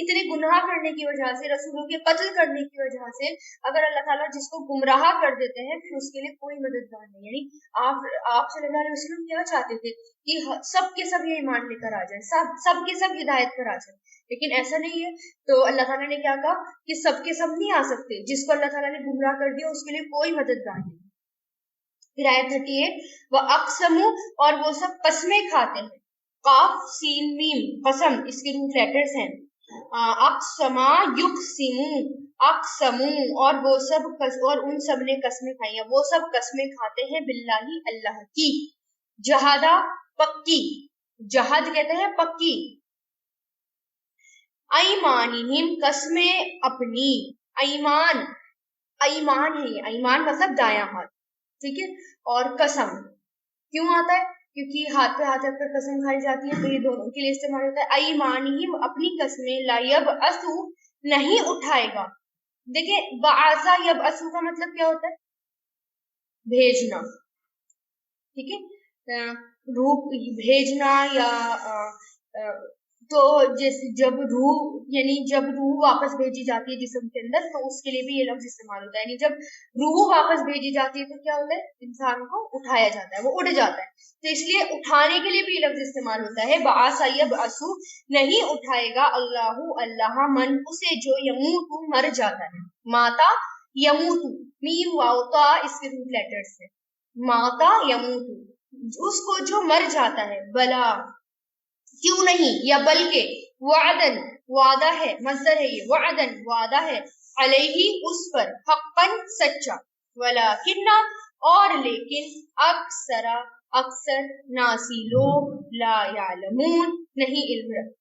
اتنے گناہ کرنے کی وجہ سے، رسولوں کے قتل کرنے کی وجہ سے اگر اللہ تعالیٰ جس کو گمراہ کر دیتے ہیں پھر اس کے لیے کوئی مددگار نہیں. یعنی آپ صلی اللہ علیہ وسلم کیا چاہتے تھے کہ سب کے سب یہ ایمان لے کر آ جائیں، سب کے سب ہدایت پر آ جائیں، لیکن ایسا نہیں ہے. تو اللہ تعالیٰ نے کیا کہا کہ سب کے سب نہیں آ سکتے، جس کو اللہ تعالیٰ نے گمراہ کر دیا اس کے لیے کوئی مددگار نہیں. پھر آیت 38 وہ اقسمو، اور وہ سب قسمیں کھاتے ہیں. قاف سین میم قسم اس کے روٹ لیٹرز ہیں. اقسما یقسمو، اقسمو، اور وہ سب اور ان سب نے قسمیں کھائی ہیں، وہ سب قسمیں کھاتے ہیں باللہ اللہ کی. جہادہ پکی، جہاد کہتے ہیں پکی. ایمانہم قسمیں اپنی، ایمان، ایمان ہے یہ، ایمان مطلب دایاں ہاتھ، ٹھیک ہے. اور قسم کیوں آتا ہے؟ کیونکہ ہاتھ پہ ہاتھ رکھ کر قسم کھائی جاتی ہے، تو یہ دونوں کے لیے استعمال ہوتا ہے. ایمانہم اپنی قسمیں، لا یبعث نہیں اٹھائے گا. دیکھیں بعثا یبعث کا مطلب کیا ہوتا ہے؟ بھیجنا، ٹھیک ہے. روح بھیجنا یا تو جیسے جب روح، یعنی جب روح واپس بھیجی جاتی ہے جسم کے اندر تو اس کے لیے بھی یہ لفظ استعمال ہوتا ہے. یعنی جب روح واپس بھیجی جاتی ہے تو کیا ہوتا ہے؟ انسان کو اٹھایا جاتا ہے، وہ اڑ جاتا ہے، تو اس لیے اٹھانے کے لیے بھی یہ لفظ استعمال ہوتا ہے. بعث یبعث نہیں اٹھائے گا اللہ، اللہ من اسے جو یموت مر جاتا ہے. ماتا یموت، میم واو تا اس کے روٹ لیٹرز سے. ماتا یموت اس کو جو مر جاتا ہے. بلا کیوں نہیں، یا بلکہ، وعدن وعدہ ہے، مصدر ہے یہ، وعدن وعدہ ہے، علیہ اس پر، حقا سچا، ولیکن اور لیکن، اکثر اکثر ناسی لوگ، لا یعلمون نہیں علم رکھتے.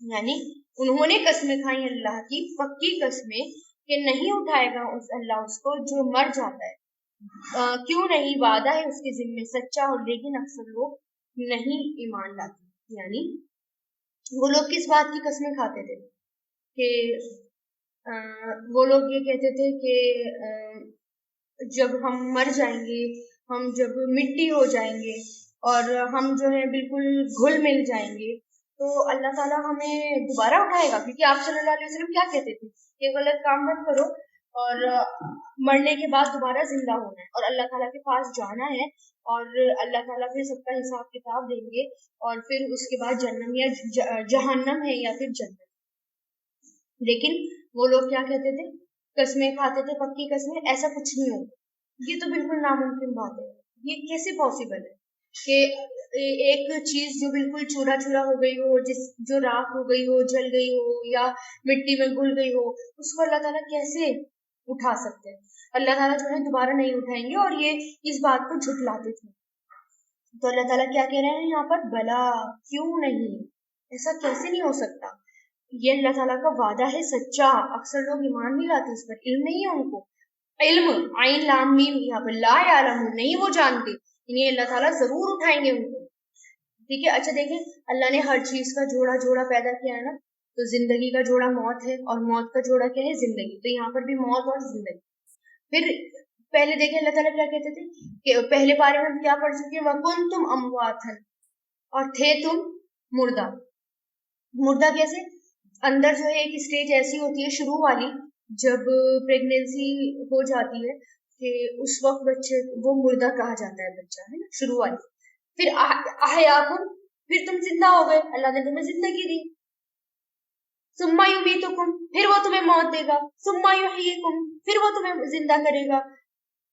یعنی انہوں نے قسمیں کھائی اللہ کی، پکی قسمیں، کہ نہیں اٹھائے گا اللہ اس کو جو مر جاتا ہے. کیوں نہیں، وعدہ ہے اس کے ذمے سچا، اور لیکن اکثر لوگ نہیں ایمان لاتے. یعنی وہ لوگ کس بات کی قسمیں کھاتے تھے کہ وہ لوگ یہ کہتے تھے کہ جب ہم مر جائیں گے، ہم جب مٹی ہو جائیں گے اور ہم جو ہے بالکل گھل مل جائیں گے تو اللہ تعالیٰ ہمیں دوبارہ اٹھائے گا. کیونکہ آپ صلی اللہ علیہ وسلم کیا کہتے تھے کہ غلط کام مت کرو اور مرنے کے بعد دوبارہ زندہ ہونا ہے اور اللہ تعالیٰ کے پاس جانا ہے، اور اللہ تعالیٰ پھر سب کا حساب کتاب دیں گے، اور پھر اس کے بعد جنم یا جہنم ہے یا پھر جنت. لیکن وہ لوگ کیا کہتے تھے؟ قسمیں کھاتے تھے، پکی قسمیں. ایسا کچھ نہیں ہوتا، یہ تو بالکل ناممکن بات ہے. یہ کیسے پاسبل ہے کہ ایک چیز جو بالکل چورا چورا ہو گئی ہو، جو راکھ ہو گئی ہو، جل گئی ہو یا مٹی میں گھل گئی ہو، اس کو اللہ تعالیٰ کیسے اٹھا سکتے ہیں؟ اللہ تعالیٰ جو ہے دوبارہ نہیں اٹھائیں گے، اور یہ اس بات کو جھٹلاتے تھے. تو اللہ تعالیٰ کیا کہہ رہے ہیں یہاں پر؟ بلا کیوں نہیں، ایسا کیسے نہیں ہو سکتا. یہ اللہ تعالیٰ کا وعدہ ہے سچا. اکثر لوگ ایمان نہیں لاتے اس پر، علم نہیں ہے ان کو. علم عین لام میم، یہاں پر لا یعلم نہیں وہ جانتے، یعنی اللہ تعالیٰ ضرور اٹھائیں گے ان کو. ٹھیک ہے. اچھا دیکھیں، اللہ نے ہر چیز کا جوڑا جوڑا پیدا کیا ہے نا. تو زندگی کا جوڑا موت ہے اور موت کا جوڑا کیا ہے؟ زندگی. تو یہاں پر بھی موت اور زندگی. پھر پہلے دیکھیں اللہ تعالیٰ کیا کہتے تھے کہ پہلے بارے میں ہم کیا پڑھ چکے ہیں؟ وَكُنْتُمْ أَمْوَاتًا، اور تھے تم مردہ. مردہ کیسے؟ اندر جو ہے ایک اسٹیج ایسی ہوتی ہے شروع والی، جب پریگنینسی ہو جاتی ہے کہ اس وقت بچے وہ مردہ کہا جاتا ہے، بچہ ہے نا، شروع والی. پھر احیاکم، پھر تم زندہ ہو گئے، اللہ نے تمہیں زندگی دی. ثم یمیتکم، پھر وہ تمہیں موت دے گا. ثم یحییکم، پھر وہ تمہیں زندہ کرے گا،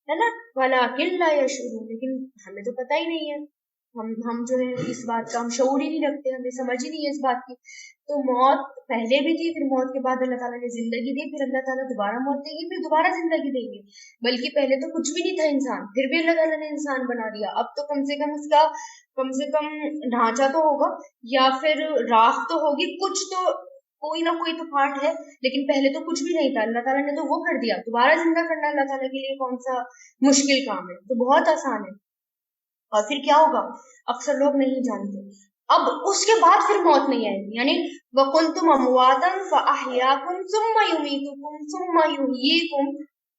ہے نا. ولکن لا یشعرون، لیکن ہمیں تو پتہ ہی نہیں ہے، ہم جو ہے اس بات کا ہم شعور ہی نہیں رکھتے، ہمیں سمجھ ہی نہیں ہے اس بات کی. تو موت پہلے بھی تھی، پھر موت کے بعد اللہ تعالیٰ نے زندگی دی، پھر اللہ تعالیٰ دوبارہ موت دیں گے، پھر دوبارہ زندگی دیں گے. بلکہ پہلے تو کچھ بھی نہیں تھا انسان، پھر بھی اللہ تعالیٰ نے انسان بنا دیا. اب تو کم سے کم اس کا کم سے کم ڈھانچہ تو ہوگا یا پھر راکھ تو ہوگی، کچھ تو کوئی نہ کوئی تو پارٹ ہے، لیکن پہلے تو کچھ بھی نہیں تھا. اللہ تعالیٰ نے تو وہ کر دیا. دوبارہ زندہ کرنا اللہ تعالیٰ کے لیے کون سا مشکل کام ہے؟ تو بہت آسان ہے. اور پھر کیا ہوگا؟ اکثر لوگ نہیں جانتے. اب اس کے بعد پھر موت نہیں آئے گی. یعنی وَكُنْتُمْ أَمْوَاتًا فَأَحْيَاكُمْ ثُمَّ يُمِيتُكُمْ ثُمَّ يُحْيِيكُمْ.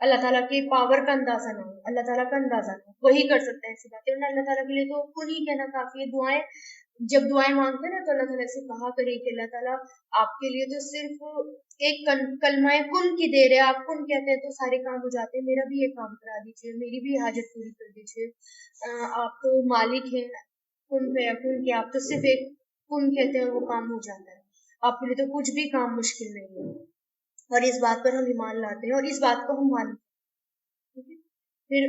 اللہ تعالیٰ کے پاور کا اندازہ نہ ہو, اللہ تعالیٰ کا اندازہ نہ ہو, وہی کر سکتا ہے ایسی باتیں. ورنہ اللہ تعالیٰ کے لیے تو کن ہی کہنا کافی ہے. دعائیں جب دعائیں مانگتے ہیں نا تو اللہ تعالیٰ سے کہا کریں کہ اللہ تعالیٰ آپ کے لیے تو صرف ایک کلمہ کن کی دیر ہے, آپ کن کہتے ہیں تو سارے کام ہو جاتے ہیں, میرا بھی یہ کام کرا دیجیے, میری بھی حاجت پوری کر دیجیے. آپ تو مالک ہیں کن پہ کن کے, آپ تو صرف ایک کن کہتے ہیں اور وہ کام ہو جاتا ہے. آپ کے لیے تو کچھ بھی کام مشکل نہیں ہے, اور اس بات پر ہم ایمان لاتے ہیں اور اس بات کو ہم مانتے ہیں. پھر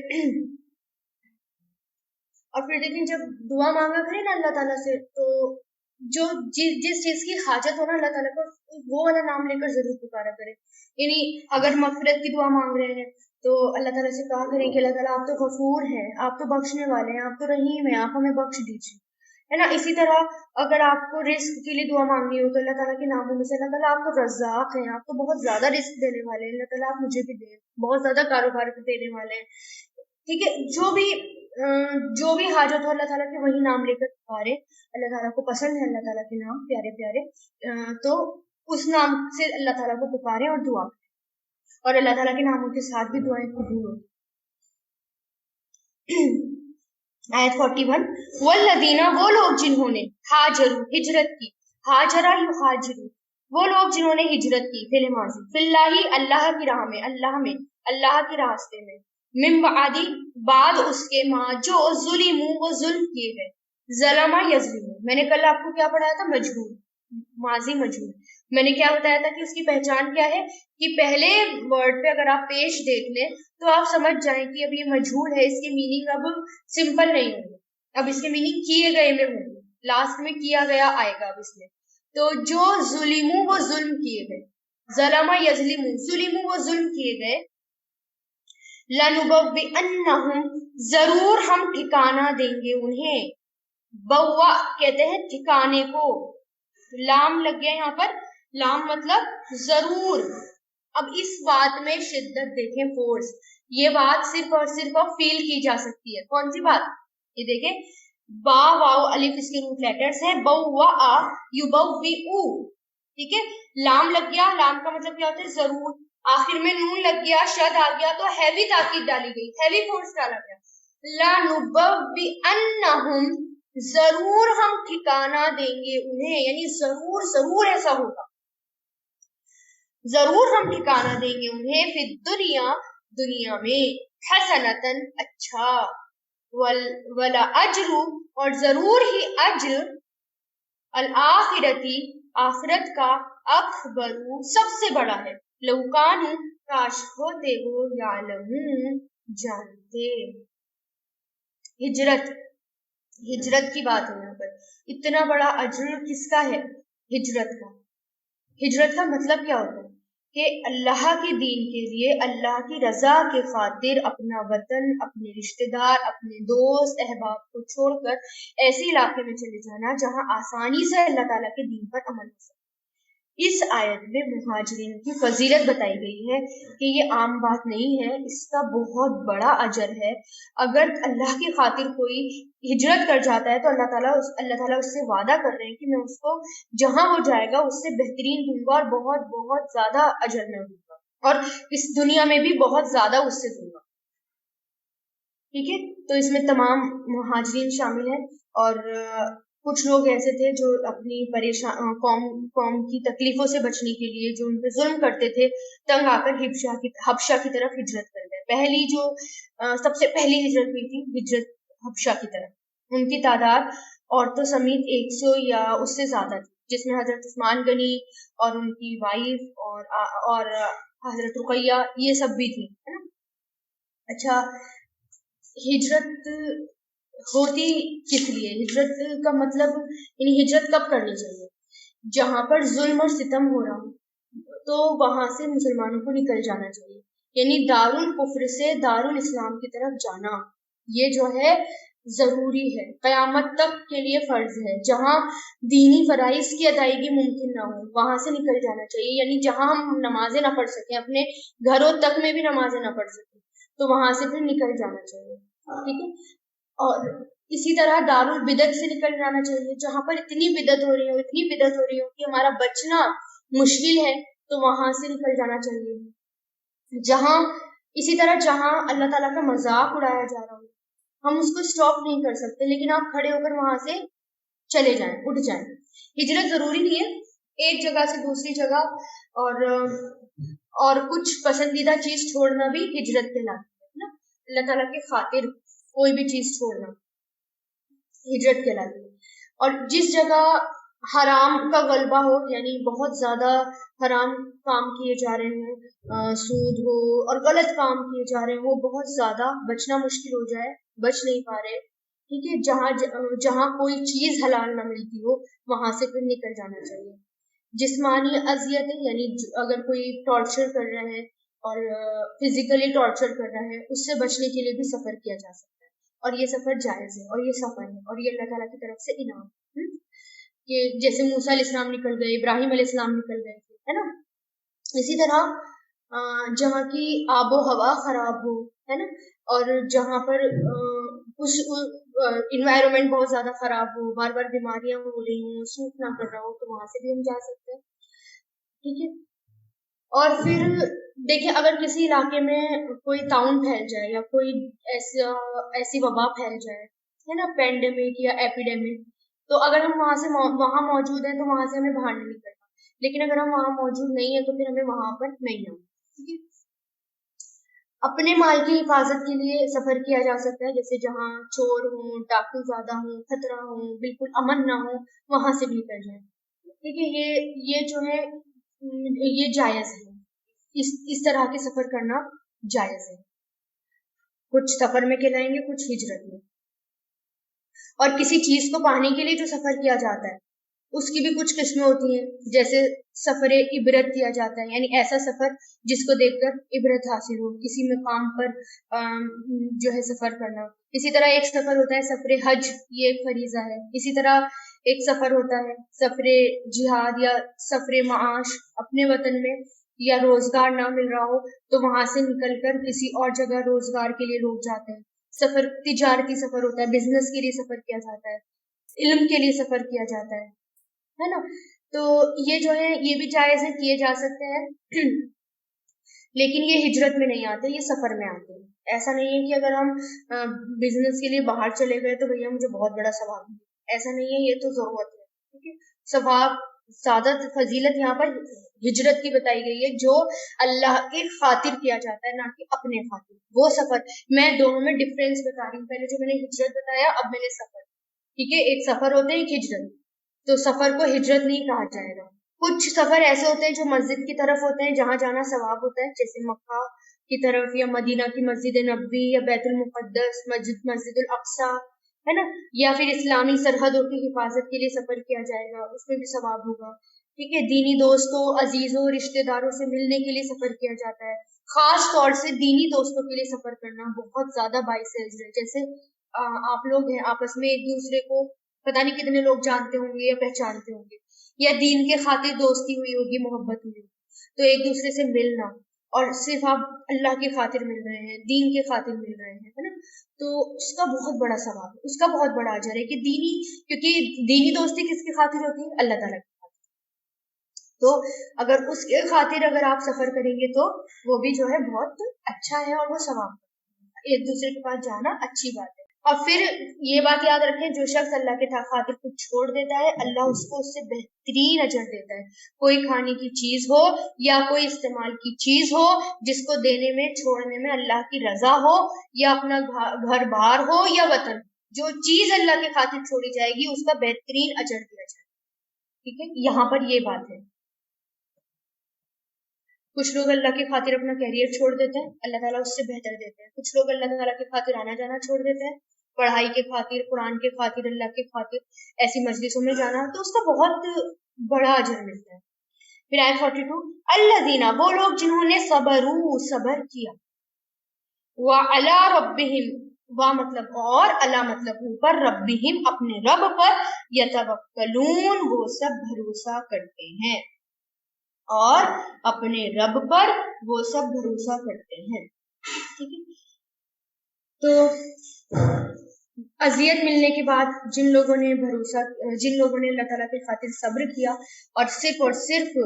اور پھر دیکھیں جب دعا مانگا کرے نا اللہ تعالیٰ سے, تو جو جس چیز کی حاجت ہو نا اللہ تعالیٰ کو وہ والا نام لے کر ضرور پکارا کرے. یعنی اگر مغفرت کی دعا مانگ رہے ہیں تو اللہ تعالیٰ سے کہا کریں کہ اللہ تعالیٰ آپ تو غفور ہیں, آپ تو بخشنے والے ہیں, آپ تو رحیم ہیں, آپ ہمیں بخش دیجیے, ہے نا. اسی طرح اگر آپ کو رزق کے لیے دعا مانگنی ہو تو اللہ تعالیٰ کے ناموں میں سے اللہ تعالیٰ آپ تو رزاق ہیں, آپ تو بہت زیادہ رزق دینے والے ہیں, اللہ تعالیٰ آپ مجھے بھی دیں, بہت زیادہ کاروبار دینے والے ہیں. ٹھیک ہے, جو بھی حاجت ہو اللہ تعالیٰ کے وہی نام لے کر پکارے. اللہ تعالیٰ کو پسند ہے اللہ تعالیٰ کے نام پیارے پیارے, تو اس نام سے اللہ تعالیٰ کو پکارے اور دعا کریں, اور اللہ تعالیٰ کے ناموں کے ساتھ بھی دعائیں قبول ہوتی. آیت 41, والذین, وہ لوگ جنہوں نے ہاجروا, ہجرت کی, ہاجرا یہاجروا, وہ لوگ جنہوں نے ہجرت کی, فعل ماضی, فی اللہ, اللہ کی راہ میں, اللہ کے راستے میں, من بعد, بعد اس کے, ما, جو ظلموا, وہ ظلم کیے گئے, ظلم یظلم, میں نے کل آپ کو کیا پڑھایا تھا, مجہول, ماضی مجہول. میں نے کیا بتایا تھا کہ اس کی پہچان کیا ہے, کہ پہلے ورڈ پہ اگر آپ پیش دیکھ لیں تو آپ سمجھ جائیں کہ اب یہ مجہول ہے, اس کے میننگ اب سمپل نہیں ہوں گے, اب اس کے میننگ کیے گئے میں ہوں گے, لاسٹ میں کیا گیا آئے گا اب اس میں. تو جو ظلموا, وہ ظلم کیے گئے, ظلم یظلم, ظلموا وہ ظلم کیے گئے, لَنُبَوِّئَنَّهُمْ, ضرور ہم ٹھکانہ دیں گے انہیں, بوا کہتے ہیں ٹھکانے کو, لام لگ گیا یہاں پر, لام مطلب ضرور. اب اس بات میں شدت دیکھیں, فورس, یہ بات صرف اور صرف فیل کی جا سکتی ہے. کون سی بات, یہ دیکھیں, با واو الف اس کے روٹ لیٹرز ہیں, بوا یبوئو, ٹھیک ہے, لام لگ گیا, لام کا مطلب کیا ہوتا ہے, ضرور. آخر میں نون لگ گیا, شد آ گیا, تو ہیوی تاکید ڈالی گئی, ہیوی فورس ڈالا گیا. لَنُبَوِّئَنَّهُمْ, ضرور ہم ٹھکانہ دیں گے انہیں, یعنی ضرور ضرور ایسا ہوگا, ضرور ہم ٹھکانہ دیں گے انہیں, فی الدنیا, دنیا میں, حسنتاً, اچھا, وَلَأَجْرُ, اور ضرور ہی اجر, الآخرتی, آخرت کا, اکبر, سب سے بڑا ہے, لو کانوا, کاش ہوتے وہ, یعلمون, جانتے. ہجرت کی بات ہے یہاں پر, اتنا بڑا اجر کس کا ہے, ہجرت کا. ہجرت کا مطلب کیا ہوتا ہے کہ اللہ کے دین کے لیے, اللہ کی رضا کے خاطر اپنا وطن, اپنے رشتہ دار, اپنے دوست احباب کو چھوڑ کر ایسے علاقے میں چلے جانا جہاں آسانی سے اللہ تعالیٰ کے دین پر عمل ہو سکے. اس آیت میں مہاجرین کی فضیلت بتائی گئی ہے کہ یہ عام بات نہیں ہے, اس کا بہت بڑا اجر ہے. اگر اللہ کی خاطر کوئی ہجرت کر جاتا ہے تو اللہ تعالیٰ اس سے وعدہ کر رہے ہیں کہ میں اس کو جہاں وہ جائے گا اس سے بہترین دوں گا, اور بہت بہت زیادہ اجر میں دوں گا, اور اس دنیا میں بھی بہت زیادہ اس سے دوں گا. ٹھیک ہے, تو اس میں تمام مہاجرین شامل ہیں, اور کچھ لوگ ایسے تھے جو اپنی قوم کی تکلیفوں سے بچنے کے لیے, جو ان پہ ظلم کرتے تھے, تنگ آ کر حبشہ کی طرف ہجرت کر گئے. پہلی جو سب سے پہلی ہجرت ہوئی تھی, ہجرت حبشہ کی طرف, ان کی تعداد عورتوں سمیت 100 یا اس سے زیادہ تھی, جس میں حضرت عثمان غنی اور ان کی وائف اور حضرت رقیہ, یہ سب بھی تھی, ہے نا. اچھا, ہجرت ہوتی کس لیے, ہجرت کا مطلب, یعنی ہجرت کب کرنی چاہیے, جہاں پر ظلم اور ستم ہو رہا ہو تو وہاں سے مسلمانوں کو نکل جانا چاہیے, یعنی دارالکفر سے دارالاسلام کی طرف جانا, یہ جو ہے ضروری ہے, قیامت تک کے لیے فرض ہے. جہاں دینی فرائض کی ادائیگی ممکن نہ ہو وہاں سے نکل جانا چاہیے, یعنی جہاں ہم نمازیں نہ پڑھ سکیں, اپنے گھروں تک میں بھی نمازیں نہ پڑھ سکیں, تو وہاں سے پھر نکل جانا چاہیے. ٹھیک ہے, اور اسی طرح دارالبدعت سے نکل جانا چاہیے, جہاں پر اتنی بدعت ہو رہی ہو کہ ہمارا بچنا مشکل ہے, تو وہاں سے نکل جانا چاہیے. جہاں اسی طرح جہاں اللہ تعالیٰ کا مذاق اڑایا جا رہا ہو ہم اس کو اسٹاپ نہیں کر سکتے، لیکن آپ کھڑے ہو کر وہاں سے چلے جائیں، اٹھ جائیں۔ ہجرت ضروری نہیں ہے، ایک جگہ سے دوسری جگہ اور کچھ پسندیدہ چیز چھوڑنا بھی ہجرت کہلاتی ہے نا، اللہ تعالیٰ کی خاطر کوئی بھی چیز چھوڑنا ہجرت کہلاتی ہے۔ اور جس جگہ حرام کا غلبہ ہو، یعنی بہت زیادہ حرام کام کیے جا رہے ہیں، سود ہو اور غلط کام کیے جا رہے ہیں، وہ بہت زیادہ بچنا مشکل ہو جائے، بچ نہیں پا رہے، ٹھیک ہے، جہاں کوئی چیز حلال نہ ملتی ہو وہاں سے پھر نکل جانا چاہیے۔ جسمانی اذیتیں، یعنی اگر کوئی ٹارچر کر رہا ہے اور فزیکلی ٹارچر کر رہا ہے، اس سے بچنے کے لیے بھی سفر کیا جا سکتا ہے، اور یہ سفر جائز ہے، اور یہ سفر ہے، اور یہ اللہ تعالیٰ کی طرف سے انعام ہے کہ جیسے موسیٰ علیہ السلام نکل گئے، ابراہیم علیہ السلام نکل گئے تھے، ہے نا۔ اسی طرح جہاں کی آب و ہوا خراب ہو، ہے نا، اور جہاں پر انوائرمنٹ بہت زیادہ خراب ہو، بار بار بیماریاں ہو رہی ہوں، سوٹ نہ کر رہا ہو، تو وہاں سے بھی ہم جا سکتے ہیں، ٹھیک ہے۔ اور پھر دیکھیں، اگر کسی علاقے میں کوئی طاعون پھیل جائے یا کوئی ایسی وبا پھیل جائے، ہے نا، پینڈیمک یا ایپیڈیمک، تو اگر ہم وہاں موجود ہیں تو وہاں سے ہمیں باہر نہیں نکلنا، لیکن اگر ہم وہاں موجود نہیں ہیں تو پھر ہمیں وہاں پر نہیں آنا، ٹھیک ہے۔ اپنے مال کی حفاظت کے لیے سفر کیا جا سکتا ہے، جیسے جہاں چور ہوں، ڈاکو زیادہ ہوں، خطرہ ہوں، بالکل امن نہ ہو، وہاں سے بھی نکل جائیں، ٹھیک ہے۔ یہ جو ہے یہ جائز ہے، اس طرح کے سفر کرنا جائز ہے، کچھ سفر میں کہلائیں گے، کچھ ہجرت میں۔ اور کسی چیز کو پانے کے لیے جو سفر کیا جاتا ہے اس کی بھی کچھ قسمیں ہوتی ہیں، جیسے سفر عبرت کیا جاتا ہے، یعنی ایسا سفر جس کو دیکھ کر عبرت حاصل ہو، کسی مقام پر جو ہے سفر کرنا۔ اسی طرح ایک سفر ہوتا ہے سفر حج، یہ ایک فریضہ ہے۔ اسی طرح ایک سفر ہوتا ہے سفر جہاد یا سفر معاش، اپنے وطن میں یا روزگار نہ مل رہا ہو تو وہاں سے نکل کر کسی اور جگہ روزگار کے لیے لوگ جاتے ہیں۔ سفر تجارتی سفر ہوتا ہے، بزنس کے لیے سفر کیا جاتا ہے، علم کے لیے سفر کیا جاتا ہے نا۔ تو یہ جو ہے یہ بھی جائز ہے، کیے جا سکتے ہیں، لیکن یہ ہجرت میں نہیں آتے، یہ سفر میں آتے ہیں۔ ایسا نہیں ہے کہ اگر ہم بزنس کے لیے باہر چلے گئے تو بھیا مجھے بہت بڑا ثواب ہے، ایسا نہیں ہے، یہ تو ضرورت ہے، ٹھیک ہے۔ ثواب سعادت فضیلت یہاں پر ہجرت کی بتائی گئی ہے، جو اللہ کی خاطر کیا جاتا ہے، نہ کہ اپنے خاطر۔ وہ سفر، میں دونوں میں ڈفرینس بتا رہی ہوں، پہلے جو میں نے ہجرت بتایا، اب میں نے سفر، ٹھیک ہے۔ ایک سفر ہوتے ہیں، ایک ہجرت، تو سفر کو ہجرت نہیں کہا جائے گا۔ کچھ سفر ایسے ہوتے ہیں جو مسجد کی طرف ہوتے ہیں، جہاں جانا ثواب ہوتا ہے، جیسے مکہ کی طرف یا مدینہ کی مسجد نبوی یا بیت المقدس، مسجد الاقصیٰ، ہے نا، یا پھر اسلامی سرحدوں کی حفاظت کے لیے سفر کیا جائے گا، اس میں بھی ثواب ہوگا، ٹھیک ہے۔ دینی دوستوں، عزیزوں، رشتہ داروں سے ملنے کے لیے سفر کیا جاتا ہے، خاص طور سے دینی دوستوں کے لیے سفر کرنا بہت زیادہ باعث اجر ہے۔ جیسے آپ لوگ ہیں، آپس میں ایک دوسرے کو پتہ نہیں کتنے لوگ جانتے ہوں گے یا پہچانتے ہوں گے، یا دین کے خاطر دوستی ہوئی ہوگی، محبت ہوئی ہوگی، تو ایک دوسرے سے ملنا، اور صرف آپ اللہ کی خاطر مل رہے ہیں، دین کے خاطر مل رہے ہیں، ہے نا، تو اس کا بہت بڑا ثواب ہے، اس کا بہت بڑا اجر ہے کہ کیونکہ دینی دوستی کس کی خاطر ہوتی ہے؟ اللہ تعالیٰ کی خاطر۔ تو اگر اس کے خاطر اگر آپ سفر کریں گے تو وہ بھی جو ہے بہت اچھا ہے، اور وہ ثواب، ایک دوسرے کے پاس جانا اچھی بات ہے۔ اور پھر یہ بات یاد رکھیں، جو شخص اللہ کے خاطر کچھ چھوڑ دیتا ہے، اللہ اس کو اس سے بہترین اجر دیتا ہے۔ کوئی کھانے کی چیز ہو یا کوئی استعمال کی چیز ہو جس کو دینے میں، چھوڑنے میں اللہ کی رضا ہو، یا اپنا گھر بار ہو یا وطن، جو چیز اللہ کے خاطر چھوڑی جائے گی اس کا بہترین اجر دیا جائے گا، ٹھیک ہے۔ یہاں پر یہ بات ہے۔ کچھ لوگ اللہ کی خاطر اپنا کیریئر چھوڑ دیتے ہیں، اللہ تعالیٰ اس سے بہتر دیتے ہیں۔ کچھ لوگ اللہ تعالیٰ کی خاطر آنا جانا چھوڑ دیتے ہیں، پڑھائی کے خاطر، قرآن کے خاطر، اللہ کے خاطر ایسی مجلسوں میں جانا، تو اس کا بہت بڑا اجر ملتا ہے۔ پھر آیت 42، الذین، وہ لوگ جنہوں نے صبر کیا، وعلی ربہم، وا مطلب اور، علی مطلب اوپر، ربہم اپنے رب پر، یتوکلون وہ سب بھروسہ کرتے ہیں، اور اپنے رب پر وہ سب بھروسہ کرتے ہیں، ٹھیک ہے۔ تو اذیت ملنے کے بعد جن لوگوں نے اللہ تعالیٰ کی خاطر صبر کیا اور صرف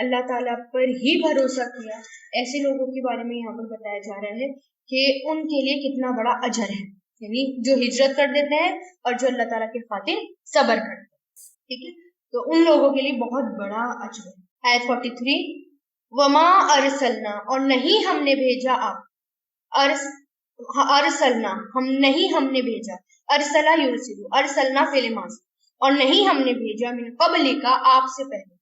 اللہ تعالیٰ پر ہی بھروسہ کیا، ایسے لوگوں کے بارے میں یہاں پر بتایا جا رہا ہے کہ ان کے لیے کتنا بڑا اجر ہے، یعنی جو ہجرت کر دیتے ہیں اور جو اللہ تعالیٰ کے خاطر صبر کرتے ہیں، ٹھیک ہے، تو ان لوگوں کے لیے بہت بڑا اجر ہے۔ آیت 43 وما ارسلنا، اور نہیں ہم نے بھیجا آپ، ارسلنا ہم نے بھیجا، ارسلا یرسلو، ارسلنا فعل ماضی، اور نہیں ہم نے بھیجا من قبل کا آپ سے پہلے،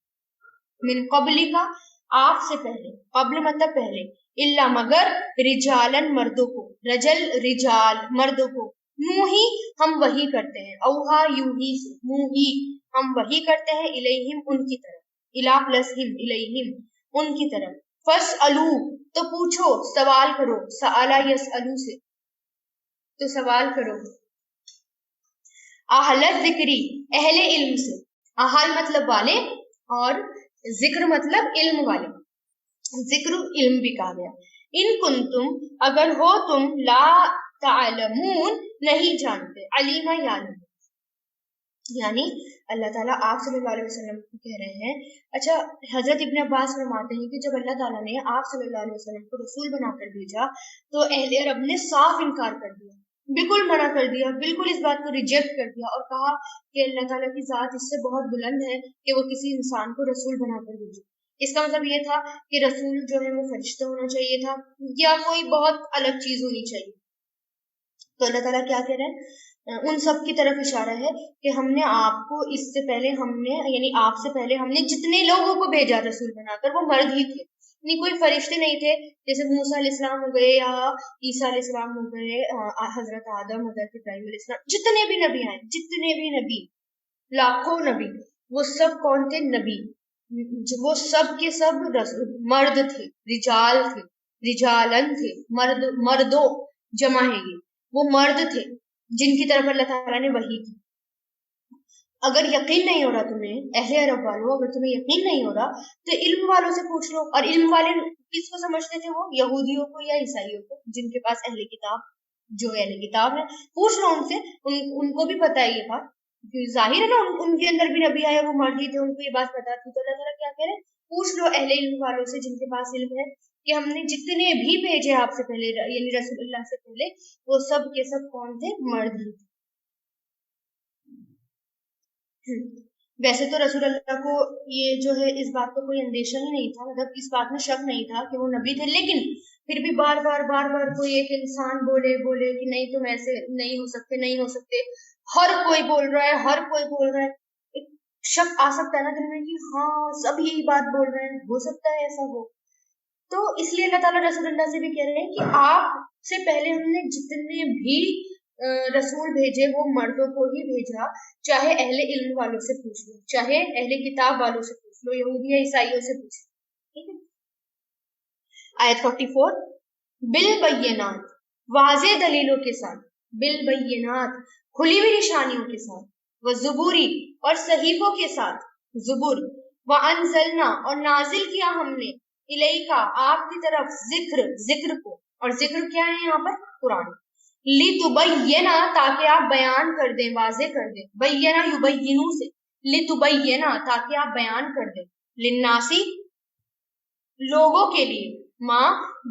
من قبل کا آپ سے پہلے، قبل مطلب پہلے، الا مگر رجالن مردوں کو، رجال مردوں کو، نوحی ہم وحی کرتے ہیں، اوہا یوہی سے، نوحی ہم وحی کرتے ہیں، الیہم ان کی طرف، الا پلس ہم، الیہم ان کی طرف، فاسألو تو پوچھو، سوال کرو، سألا یسألو سے تو سوال کرو، اہل ذکری اہل علم سے، اہل مطلب والے اور ذکر مطلب علم والے، ذکر علم بھی کہا گیا، ان کنتم اگر ہو تم، لا تعلمون نہیں جانتے، علیما یعلم، یعنی اللہ تعالیٰ آپ صلی اللہ علیہ وسلم کو کہہ رہے ہیں۔ اچھا، حضرت ابن عباس فرماتے ہیں کہ جب اللہ تعالیٰ نے آپ صلی اللہ علیہ وسلم کو رسول بنا کر بھیجا تو اہل عرب نے صاف انکار کر دیا، بالکل منع کر دیا، بالکل اس بات کو ریجیکٹ کر دیا، اور کہا کہ اللہ تعالیٰ کی ذات اس سے بہت بلند ہے کہ وہ کسی انسان کو رسول بنا کر بھیجے۔ اس کا مطلب یہ تھا کہ رسول جو ہے وہ فرشتہ ہونا چاہیے تھا یا کوئی بہت الگ چیز ہونی چاہیے۔ تو اللہ تعالیٰ کیا کہہ رہے ہیں؟ ان سب کی طرف اشارہ ہے کہ ہم نے آپ کو اس سے پہلے، یعنی آپ سے پہلے ہم نے جتنے لوگوں کو بھیجا رسول بنا کر وہ مرد ہی تھے، یعنی کوئی فرشتے نہیں تھے، جیسے موسیٰ علیہ السلام ہو گئے یا عیسیٰ علیہ السلام ہو گئے، حضرت آدم، حضرت ابراہیم علیہ السلام، جتنے بھی نبی آئے، جتنے بھی نبی، لاکھوں نبی، وہ سب کون تھے؟ نبی، وہ سب کے سب مرد تھے، رجال تھے، رجالن تھے، مردوں جمع ہے یہ، وہ مرد تھے جن کی طرف اللہ تعالیٰ نے وحی کی۔ اگر یقین نہیں ہو رہا تمہیں، اہل عرب والوں، اگر تمہیں یقین نہیں ہو رہا تو علم والوں سے پوچھ لو، اور علم والے کس کو سمجھتے تھے؟ وہ یہودیوں کو یا عیسائیوں کو، جن کے پاس اہل کتاب، جو اہل کتاب ہے، پوچھ لو ان سے، ان کو بھی پتہ ہے یہ بات، ظاہر ہے نا ان کے اندر بھی نبی آیا، وہ مرد ہی تھے، ان کو یہ بات پتہ تھی، تو اللہ تعالیٰ کیا کہہ رہے ہیں؟ پوچھ لو اہل علم والوں سے، جن کے پاس علم ہے، کہ ہم نے جتنے بھی بھیجے آپ سے پہلے، یعنی رسول اللہ سے پہلے، وہ سب کے سب کون تھے؟ مرد ہی تھے۔ ویسے تو رسول اللہ کو یہ جو ہے اس بات کا کوئی اندیشہ ہی نہیں تھا، مطلب اس بات میں شک نہیں تھا کہ وہ نبی تھے، لیکن پھر بھی بار بار کوئی ایک انسان بولے کہ نہیں تم ایسے نہیں ہو سکتے، نہیں ہو سکتے، ہر کوئی بول رہا ہے، ایک شک آ سکتا ہے نا دل میں کہ ہاں سب یہی بات بول رہے ہیں، ہو سکتا ہے ایسا ہو۔ تو اس لیے اللہ تعالیٰ رسول اللہ سے بھی کہہ رہے ہیں کہ آپ سے پہلے ہم نے جتنے بھی رسول بھیجے وہ مردوں کو ہی بھیجا، چاہے اہل علم والوں سے پوچھ لو، چاہے اہل کتاب والوں سے پوچھ لو، یہودی یا عیسائیوں سے پوچھ لو، ٹھیک ہے۔ آیت 44 بالبینات، واضح دلیلوں کے ساتھ، بالبینات کھلی ہوئی نشانیوں کے ساتھ، والزبوری اور صحیفوں کے ساتھ، زبور، وانزلنا اور نازل کیا ہم نے، الیکا آپ کی طرف، ذکر کو، اور ذکر کیا ہے یہاں پر؟ قرآن، لتبینا تاکہ آپ بیان کر دیں، واضح کر دیں، بینا یبینو سے، لتبینا تاکہ آپ بیان کر دیں، للناسی لوگوں کے لیے، ماں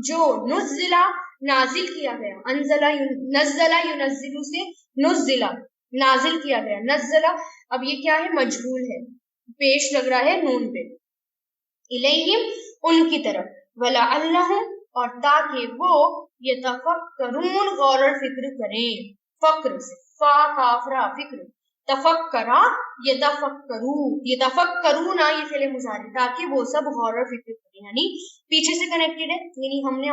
جو نزلہ نازل کیا گیا، نزلہ ینزلو سے نزلہ نازل کیا گیا، نزلہ اب یہ کیا ہے؟ مجہول ہے، پیش لگ رہا ہے نون پہ، الیہم ان کی طرف، ولعلہم اور تاکہ وہ یتفکرون غور و فکر کریں، فکر سے، فا کافرا فکر، تفکرا یتفکرون یہ فعل مضارع، تاکہ وہ سب غور و فکر کریں، یعنی پیچھے سے کنیکٹڈ ہے، یعنی ہم نے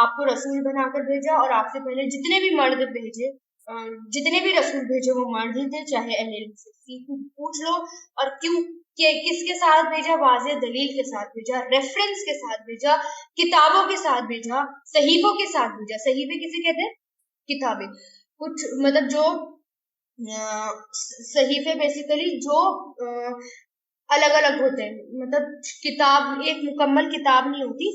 آپ کو رسول بنا کر بھیجا، اور آپ سے پہلے جتنے بھی مرد بھیجے، جتنے بھی رسول بھیجے وہ مرد ہی تھے، چاہے اہل علم سے پوچھ لو، اور کیوں کہ کس کے ساتھ بھیجا؟ واضح دلیل کے ساتھ بھیجا، ریفرنس کے ساتھ بھیجا، کتابوں کے ساتھ بھیجا، صحیفوں کے ساتھ بھیجا۔ صحیفے کسے کہتے ہیں؟ کتابیں، کچھ مطلب جو صحیفے بیسیکلی جو الگ الگ ہوتے ہیں، مطلب کتاب ایک مکمل کتاب نہیں ہوتی،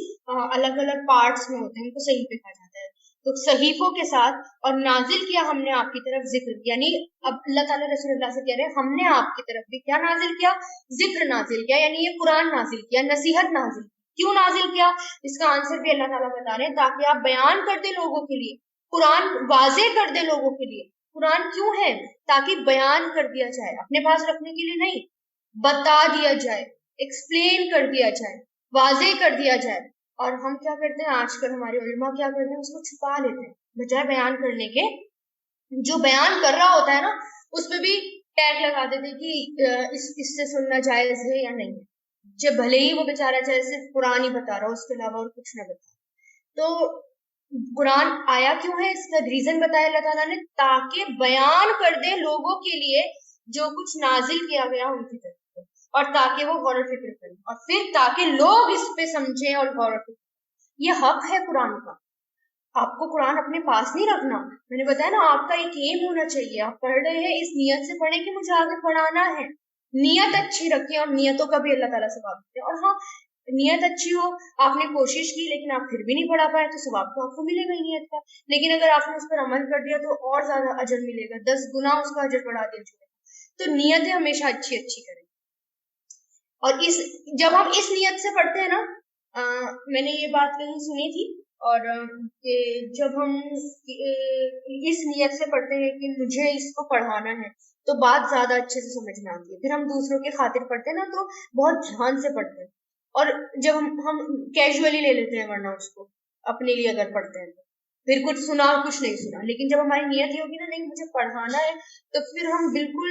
الگ الگ پارٹس میں ہوتے ہیں، ان کو صحیفے کہا جاتا ہے۔ تو صحیفوں کے ساتھ، اور نازل کیا ہم نے آپ کی طرف ذکر، یعنی اب اللہ تعالیٰ رسول اللہ سے کہہ رہے ہیں ہم نے آپ کی طرف بھی کیا نازل کیا، ذکر نازل کیا، یعنی یہ قرآن نازل کیا، نصیحت نازل کی۔ کیوں نازل کیا؟ اس کا آنسر بھی اللہ تعالیٰ بتا رہے ہیں تاکہ آپ بیان کر دیں لوگوں کے لیے، قرآن واضح کر دے لوگوں کے لیے۔ قرآن کیوں ہے؟ تاکہ بیان کر دیا جائے، اپنے پاس رکھنے کے لیے نہیں، بتا دیا جائے، ایکسپلین کر دیا جائے، واضح کر دیا جائے۔ اور ہم کیا کرتے ہیں آج کل، ہمارے علماء کیا کرتے ہیں، اس کو چھپا لیتے ہیں بجائے بیان کرنے کے۔ جو بیان کر رہا ہوتا ہے نا اس پہ بھی ٹیگ لگا دیتے کہ اس سے سننا جائز ہے یا نہیں ہے، جب بھلے ہی وہ بیچارہ چاہے صرف قرآن ہی بتا رہا ہو، اس کے علاوہ اور کچھ نہ بتا۔ تو قرآن آیا کیوں ہے، اس کا ریزن بتایا اللہ تعالیٰ نے، تاکہ بیان کر دے لوگوں کے لیے جو کچھ نازل کیا گیا ان کی طرف، اور تاکہ وہ غور و فکر کریں، اور پھر تاکہ لوگ اس پہ سمجھیں اور غور و فکر کریں۔ یہ حق ہے قرآن کا۔ آپ کو قرآن اپنے پاس نہیں رکھنا، میں نے بتایا نا آپ کا ایک ایم ہونا چاہیے، آپ پڑھ رہے ہیں اس نیت سے پڑھیں کہ مجھے آگے پڑھانا ہے، نیت اچھی رکھیں، اور نیتوں کا بھی اللہ تعالیٰ ثواب دیتے ہیں۔ اور ہاں، نیت اچھی ہو، آپ نے کوشش کی لیکن آپ پھر بھی نہیں پڑھا پائے تو ثواب تو آپ کو ملے گا ہی نیت کا، لیکن اگر آپ نے اس پر عمل کر دیا تو اور زیادہ اجر ملے گا، 10 گنا اس کا اجر بڑھا دیا جائے گا۔ تو نیتیں ہمیشہ اچھی اچھی کریں۔ اور جب ہم اس نیت سے پڑھتے ہیں نا، میں نے یہ بات کہیں سنی تھی، اور کہ جب ہم اس نیت سے پڑھتے ہیں کہ مجھے اس کو پڑھانا ہے تو بات زیادہ اچھے سے سمجھ میں آتی ہے، پھر ہم دوسروں کے خاطر پڑھتے ہیں نا تو بہت دھیان سے پڑھتے ہیں، اور جب ہم کیجولی لے لیتے ہیں، ورنہ اس کو اپنے لیے اگر پڑھتے ہیں تو پھر کچھ سنا کچھ نہیں سنا۔ لیکن جب ہماری نیت یہ ہوگی نا نہیں مجھے پڑھانا ہے، تو پھر ہم بالکل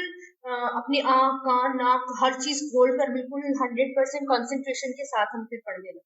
اپنی آنکھ کان ناک ہر چیز کھول کر بالکل 100% کنسنٹریشن کے ساتھ ہم پھر پڑھنے لگتے ہیں۔